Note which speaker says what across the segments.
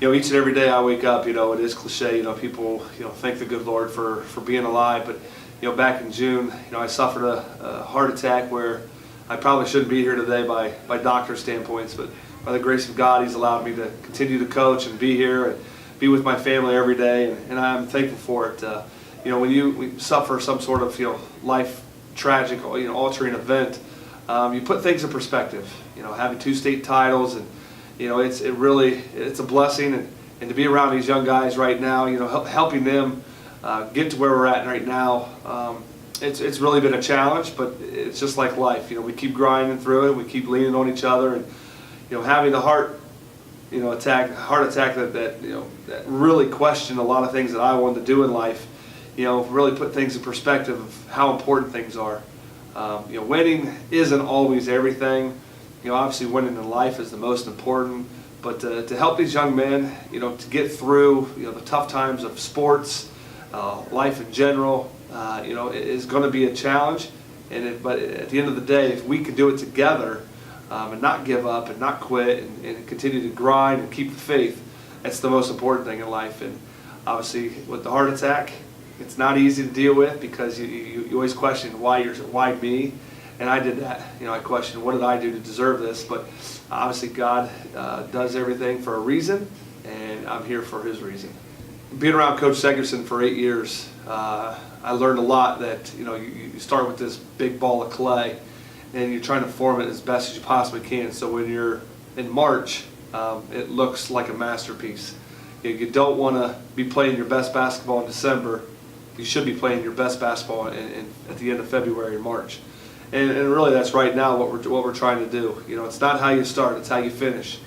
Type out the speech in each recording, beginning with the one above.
Speaker 1: each and every day I wake up, it is cliche, people, thank the good Lord for being alive. But, back in June, I suffered a heart attack where I probably shouldn't be here today by doctor standpoints, but by the grace of God, He's allowed me to continue to coach and be here and be with my family every day, and I'm thankful for it. When you suffer some sort of, life tragic, altering event, you put things in perspective. Having 2 state titles, and it's a blessing, and to be around these young guys right now, helping them get to where we're at right now. It's really been a challenge, but it's just like life. We keep grinding through it. We keep leaning on each other, and having the heart attack that really questioned a lot of things that I wanted to do in life. Really put things in perspective of how important things are. Winning isn't always everything. Obviously winning in life is the most important, but to help these young men, to get through, the tough times of sports, life in general, is going to be a challenge. But at the end of the day, if we can do it together, and not give up and not quit and continue to grind and keep the faith, that's the most important thing in life. And obviously with the heart attack, it's not easy to deal with, because you always question why me, and I did that. I questioned, what did I do to deserve this? But obviously God does everything for a reason, and I'm here for His reason. Being around Coach Segerson for 8 years, I learned a lot. That you start with this big ball of clay, and you're trying to form it as best as you possibly can. So when you're in March, it looks like a masterpiece. You don't want to be playing your best basketball in December. You should be playing your best basketball at the end of February and March. And really, that's right now what we're trying to do. It's not how you start, it's how you finish.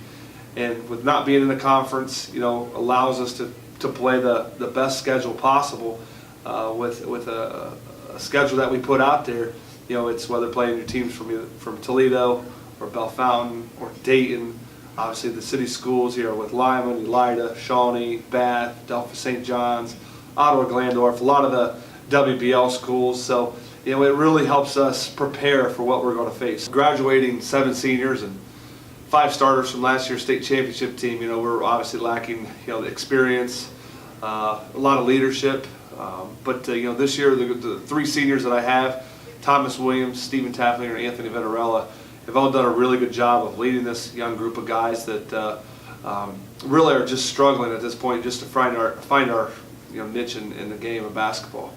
Speaker 1: And with not being in the conference, allows us to play the best schedule possible, with a schedule that we put out there. It's whether playing your teams from Toledo or Bellefontaine or Dayton, obviously the city schools here with Lyman, Elida, Shawnee, Bath, Delphos St. John's, Ottawa, Glandorf, a lot of the WBL schools. So it really helps us prepare for what we're going to face. Graduating 7 seniors and 5 starters from last year's state championship team, we're obviously lacking the experience, a lot of leadership. But this year the 3 seniors that I have, Thomas Williams, Stephen Tafflinger, and Anthony Venturella, have all done a really good job of leading this young group of guys that really are just struggling at this point just to find our niche in the game of basketball.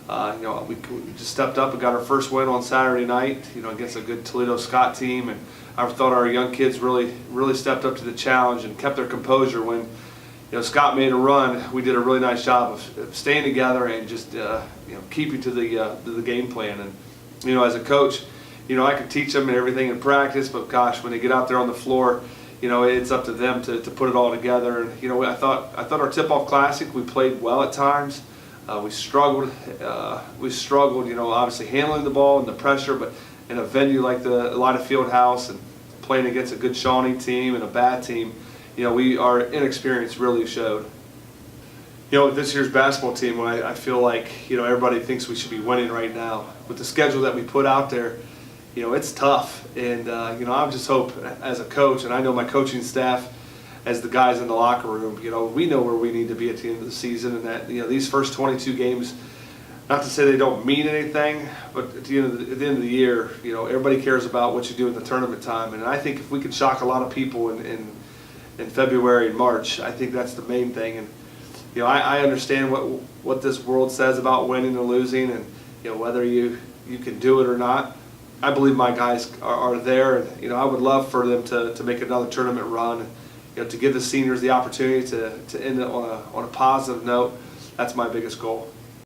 Speaker 1: We just stepped up and got our first win on Saturday night, against a good Toledo Scott team, and I thought our young kids really stepped up to the challenge and kept their composure when Scott made a run. We did a really nice job of staying together and just keeping to the game plan. And as a coach, I could teach them everything in practice, but gosh, when they get out there on the floor, it's up to them to put it all together. And I thought our tip-off classic, we played well at times. We struggled. Obviously handling the ball and the pressure, but in a venue like the Elida Fieldhouse and playing against a good Shawnee team and a bad team, our inexperience really showed. With this year's basketball team, I feel like everybody thinks we should be winning right now. With the schedule that we put out there, it's tough, and I just hope as a coach, and I know my coaching staff, as the guys in the locker room, we know where we need to be at the end of the season, and that these first 22 games, not to say they don't mean anything, but at the end of the year, everybody cares about what you do in the tournament time, and I think if we can shock a lot of people in February and March, I think that's the main thing. And I understand what this world says about winning and losing, and whether you can do it or not. I believe my guys are there, and I would love for them to make another tournament run, to give the seniors the opportunity to end it on a positive note. That's my biggest goal.